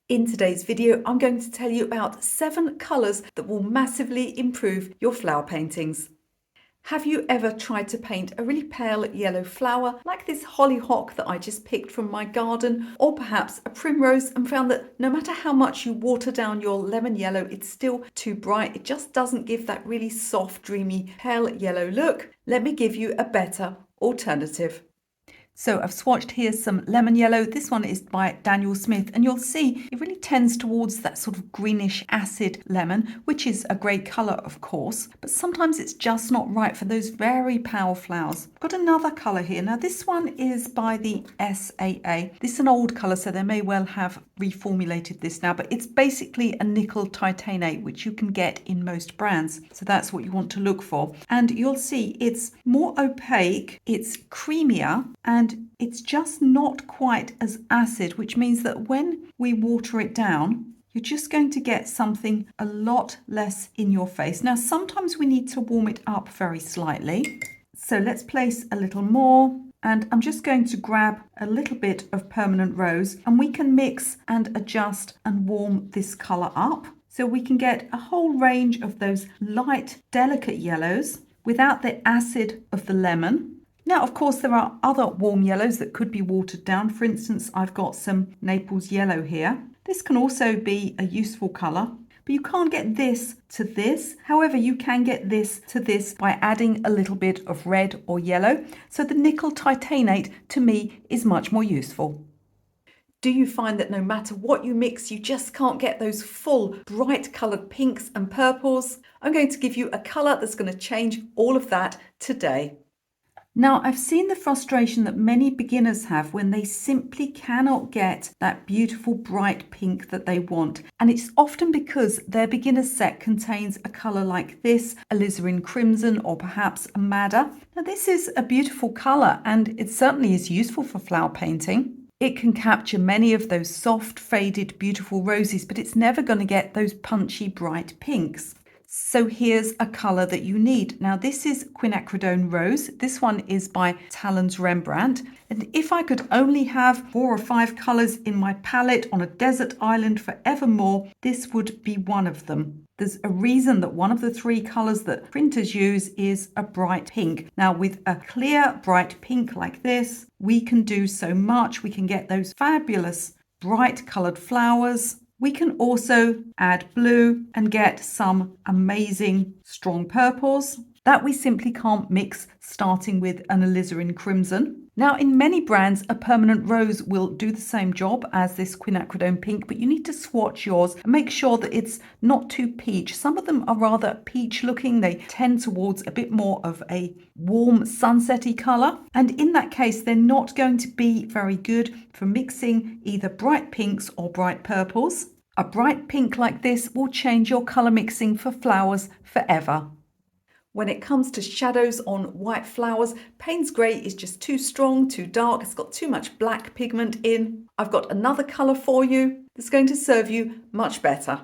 In today's video, I'm going to tell you about 7 colours that will massively improve your flower paintings. Have you ever tried to paint a really pale yellow flower like this hollyhock that I just picked from my garden, or perhaps a primrose, and found that no matter how much you water down your lemon yellow, it's still too bright? It just doesn't give that really soft, dreamy, pale yellow look. Let me give you a better alternative. So I've swatched here some lemon yellow. This one is by Daniel Smith, and you'll see it really tends towards that sort of greenish acid lemon, which is a great colour, of course, but sometimes it's just not right for those very pale flowers. I've got another colour here. Now this one is by the SAA. This is an old colour, so they may well have reformulated this now, but it's basically a nickel titanate, which you can get in most brands. So that's what you want to look for. And you'll see it's more opaque, it's creamier, and it's just not quite as acid, which means that when we water it down, you're just going to get something a lot less in your face. Now, sometimes we need to warm it up very slightly. So let's place a little more. And I'm just going to grab a little bit of permanent rose, and we can mix and adjust and warm this colour up. So we can get a whole range of those light, delicate yellows without the acid of the lemon. Now, of course, there are other warm yellows that could be watered down. For instance, I've got some Naples yellow here. This can also be a useful colour, but you can't get this to this. However, you can get this to this by adding a little bit of red or yellow. So the nickel titanate, to me, is much more useful. Do you find that no matter what you mix, you just can't get those full, bright coloured pinks and purples? I'm going to give you a colour that's going to change all of that today. Now, I've seen the frustration that many beginners have when they simply cannot get that beautiful bright pink that they want. And it's often because their beginner's set contains a colour like this, alizarin crimson, or perhaps a madder. Now, this is a beautiful colour, and it certainly is useful for flower painting. It can capture many of those soft, faded, beautiful roses, but it's never going to get those punchy, bright pinks. So here's a colour that you need. Now this is Quinacridone Rose. This one is by Talens Rembrandt. And if I could only have 4 or 5 colours in my palette on a desert island forevermore, this would be one of them. There's a reason that one of the 3 colours that printers use is a bright pink. Now with a clear bright pink like this, we can do so much. We can get those fabulous bright coloured flowers. We can also add blue and get some amazing strong purples that we simply can't mix starting with an alizarin crimson. Now in many brands, a permanent rose will do the same job as this quinacridone pink, but you need to swatch yours and make sure that it's not too peach. Some of them are rather peach looking. They tend towards a bit more of a warm sunsetty colour. And in that case, they're not going to be very good for mixing either bright pinks or bright purples. A bright pink like this will change your colour mixing for flowers forever. When it comes to shadows on white flowers, Payne's Grey is just too strong, too dark. It's got too much black pigment in. I've got another colour for you that's going to serve you much better.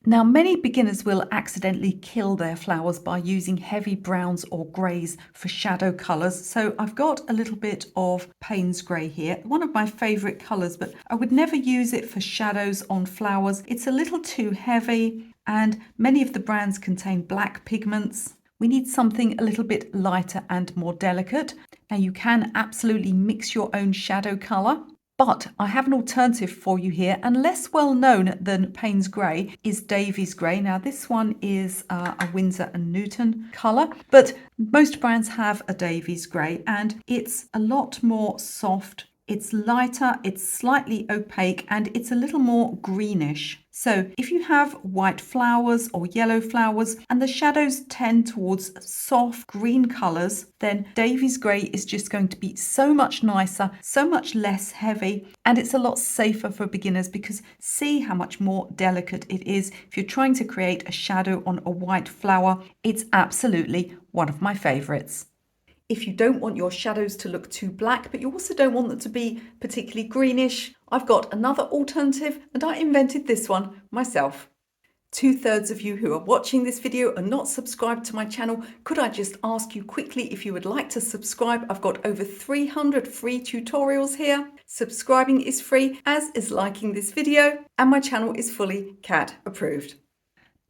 Now, many beginners will accidentally kill their flowers by using heavy browns or greys for shadow colours. So I've got a little bit of Payne's Grey here, one of my favourite colours, but I would never use it for shadows on flowers. It's a little too heavy, and many of the brands contain black pigments. We need something a little bit lighter and more delicate. Now you can absolutely mix your own shadow colour, but I have an alternative for you here, and less well known than Payne's Grey is Davy's Grey. Now this one is a Winsor and Newton colour, but most brands have a Davy's Grey, and it's a lot more soft. It's lighter, it's slightly opaque, and it's a little more greenish. So if you have white flowers or yellow flowers and the shadows tend towards soft green colours, then Davy's Grey is just going to be so much nicer, so much less heavy, and it's a lot safer for beginners because see how much more delicate it is. If you're trying to create a shadow on a white flower, it's absolutely one of my favourites. If you don't want your shadows to look too black, but you also don't want them to be particularly greenish, I've got another alternative, and I invented this one myself. 2/3 of you who are watching this video are not subscribed to my channel. Could I just ask you quickly if you would like to subscribe? I've got over 300 free tutorials here. Subscribing is free, as is liking this video, and my channel is fully CAD approved.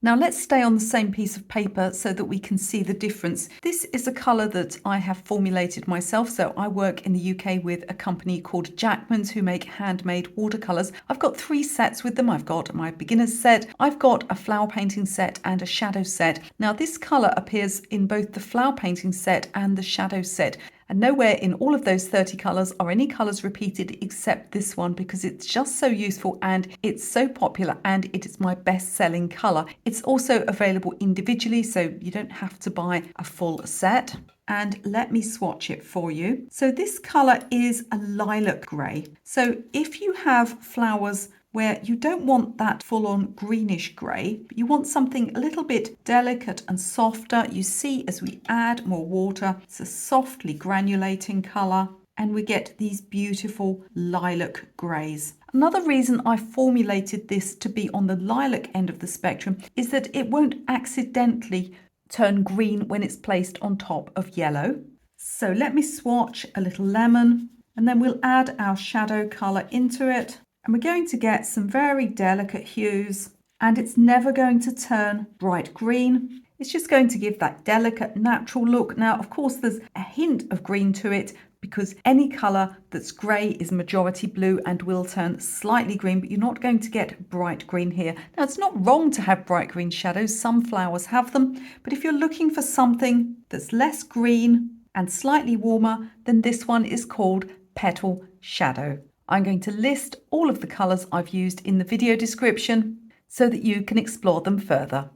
Now let's stay on the same piece of paper so that we can see the difference. This is a colour that I have formulated myself. So I work in the UK with a company called Jackman's who make handmade watercolours. I've got 3 sets with them. I've got my beginner's set, I've got a flower painting set and a shadow set. Now this colour appears in both the flower painting set and the shadow set. And nowhere in all of those 30 colours are any colours repeated except this one, because it's just so useful and it's so popular and it is my best-selling colour. It's also available individually, so you don't have to buy a full set. And let me swatch it for you. So this colour is a lilac grey. So if you have flowers where you don't want that full-on greenish grey, but you want something a little bit delicate and softer. You see, as we add more water, it's a softly granulating colour, and we get these beautiful lilac greys. Another reason I formulated this to be on the lilac end of the spectrum is that it won't accidentally turn green when it's placed on top of yellow. So let me swatch a little lemon, and then we'll add our shadow colour into it. And we're going to get some very delicate hues, and it's never going to turn bright green. It's just going to give that delicate natural look. Now, of course, there's a hint of green to it because any colour that's grey is majority blue and will turn slightly green, but you're not going to get bright green here. Now, it's not wrong to have bright green shadows. Some flowers have them, but if you're looking for something that's less green and slightly warmer, then this one is called Petal Shadow. I'm going to list all of the colours I've used in the video description so that you can explore them further.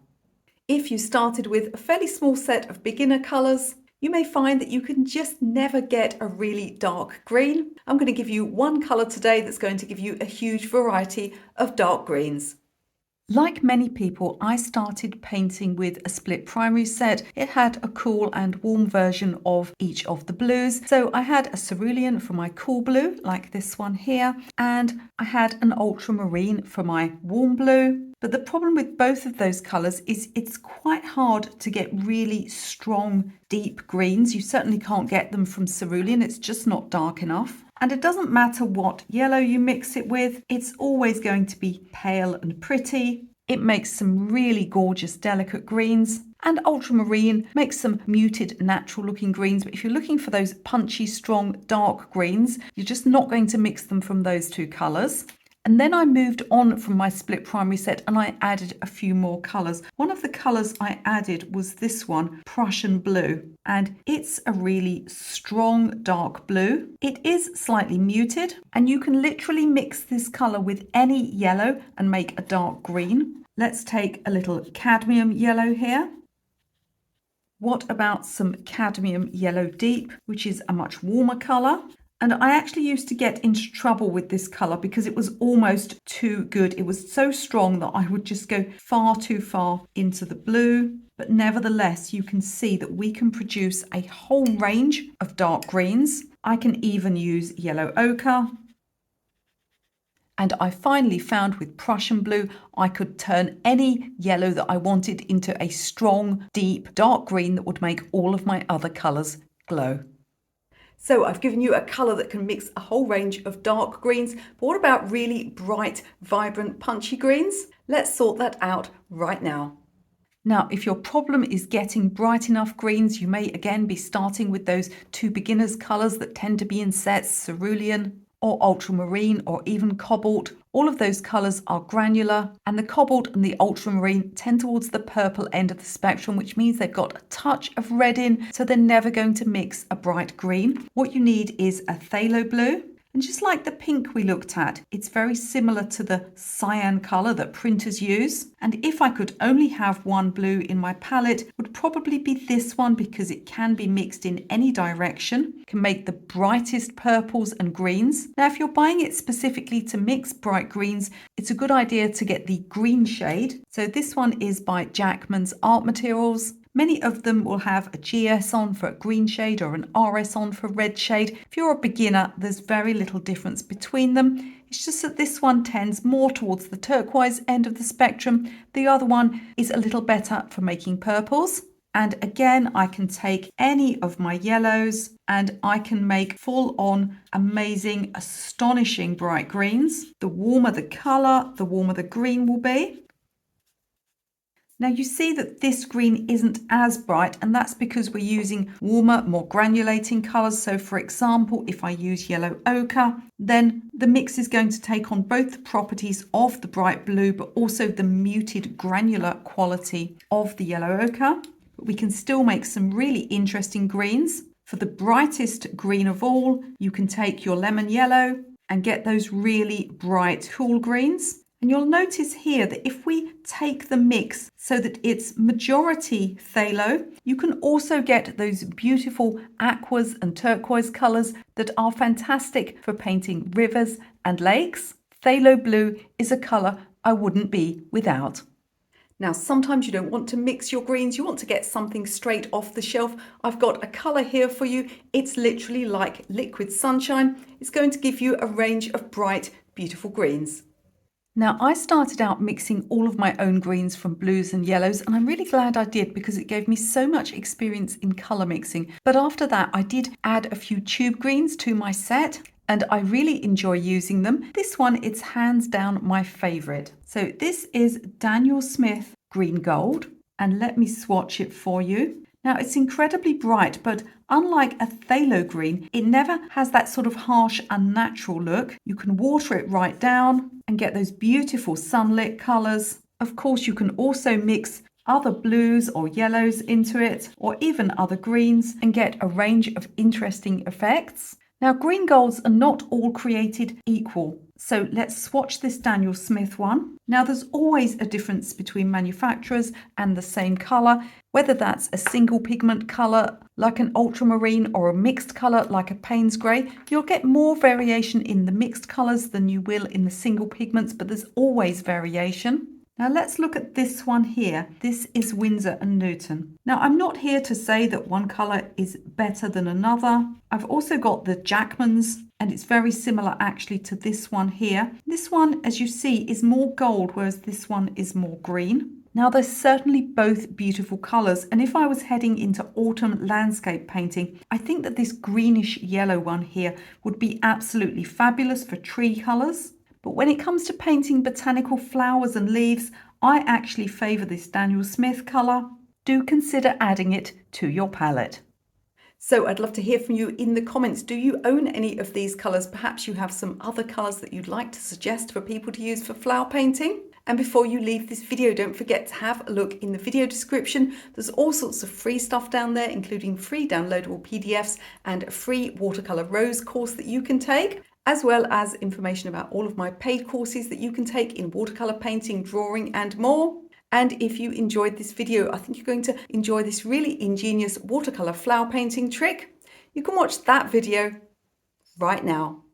If you started with a fairly small set of beginner colours, you may find that you can just never get a really dark green. I'm going to give you one colour today that's going to give you a huge variety of dark greens. Like many people, I started painting with a split primary set. It had a cool and warm version of each of the blues. So I had a cerulean for my cool blue, like this one here, and I had an ultramarine for my warm blue. But the problem with both of those colours is it's quite hard to get really strong, deep greens. You certainly can't get them from cerulean. It's just not dark enough. And it doesn't matter what yellow you mix it with, it's always going to be pale and pretty. It makes some really gorgeous, delicate greens. And ultramarine makes some muted, natural looking greens. But if you're looking for those punchy, strong, dark greens, you're just not going to mix them from those 2 colours. And then I moved on from my split primary set and I added a few more colours. One of the colours I added was this one, Prussian blue. And it's a really strong dark blue. It is slightly muted, and you can literally mix this colour with any yellow and make a dark green. Let's take a little cadmium yellow here. What about some cadmium yellow deep, which is a much warmer colour? And I actually used to get into trouble with this colour because it was almost too good. It was so strong that I would just go far too far into the blue. But nevertheless, you can see that we can produce a whole range of dark greens. I can even use yellow ochre. And I finally found with Prussian blue, I could turn any yellow that I wanted into a strong, deep, dark green that would make all of my other colours glow. So I've given you a colour that can mix a whole range of dark greens, but what about really bright, vibrant, punchy greens? Let's sort that out right now. Now, if your problem is getting bright enough greens, you may again be starting with those 2 beginners colours that tend to be in sets, cerulean or ultramarine or even cobalt. All of those colours are granular, and the cobalt and the ultramarine tend towards the purple end of the spectrum, which means they've got a touch of red in, so they're never going to mix a bright green. What you need is a phthalo blue. And just like the pink we looked at, it's very similar to the cyan colour that printers use. And if I could only have one blue in my palette, it would probably be this one because it can be mixed in any direction, can make the brightest purples and greens. Now, if you're buying it specifically to mix bright greens, it's a good idea to get the green shade. So this one is by Jackman's Art Materials. Many of them will have a GS on for a green shade or an RS on for red shade. If you're a beginner, there's very little difference between them. It's just that this one tends more towards the turquoise end of the spectrum. The other one is a little better for making purples. And again, I can take any of my yellows and I can make full on amazing, astonishing bright greens. The warmer the colour, the warmer the green will be. Now you see that this green isn't as bright, and that's because we're using warmer, more granulating colours. So for example, if I use yellow ochre, then the mix is going to take on both the properties of the bright blue, but also the muted granular quality of the yellow ochre. But we can still make some really interesting greens. For the brightest green of all, you can take your lemon yellow and get those really bright cool greens. And you'll notice here that if we take the mix so that it's majority phthalo, you can also get those beautiful aquas and turquoise colours that are fantastic for painting rivers and lakes. Phthalo blue is a colour I wouldn't be without. Now, sometimes you don't want to mix your greens, you want to get something straight off the shelf. I've got a colour here for you. It's literally like liquid sunshine. It's going to give you a range of bright, beautiful greens. Now, I started out mixing all of my own greens from blues and yellows, and I'm really glad I did because it gave me so much experience in colour mixing. But after that, I did add a few tube greens to my set, and I really enjoy using them. This one, it's hands down my favourite. So this is Daniel Smith Green Gold, and let me swatch it for you. Now, it's incredibly bright, but unlike a phthalo green, it never has that sort of harsh, unnatural look. You can water it right down and get those beautiful sunlit colours. Of course, you can also mix other blues or yellows into it, or even other greens, and get a range of interesting effects. Now, green golds are not all created equal. So let's swatch this Daniel Smith one. Now, there's always a difference between manufacturers and the same colour, whether that's a single pigment colour like an ultramarine or a mixed colour like a Payne's grey. You'll get more variation in the mixed colours than you will in the single pigments, but there's always variation. Now let's look at this one here. This is Winsor & Newton. Now I'm not here to say that one colour is better than another. I've also got the Jackmans, and it's very similar actually to this one here. This one, as you see, is more gold, whereas this one is more green. Now they're certainly both beautiful colours, and if I was heading into autumn landscape painting, I think that this greenish yellow one here would be absolutely fabulous for tree colours. But when it comes to painting botanical flowers and leaves, I actually favour this Daniel Smith colour. Do consider adding it to your palette. So I'd love to hear from you in the comments. Do you own any of these colours? Perhaps you have some other colours that you'd like to suggest for people to use for flower painting. And before you leave this video, don't forget to have a look in the video description. There's all sorts of free stuff down there, including free downloadable PDFs and a free watercolour rose course that you can take, as well as information about all of my paid courses that you can take in watercolour painting, drawing and more. And if you enjoyed this video, I think you're going to enjoy this really ingenious watercolour flower painting trick. You can watch that video right now.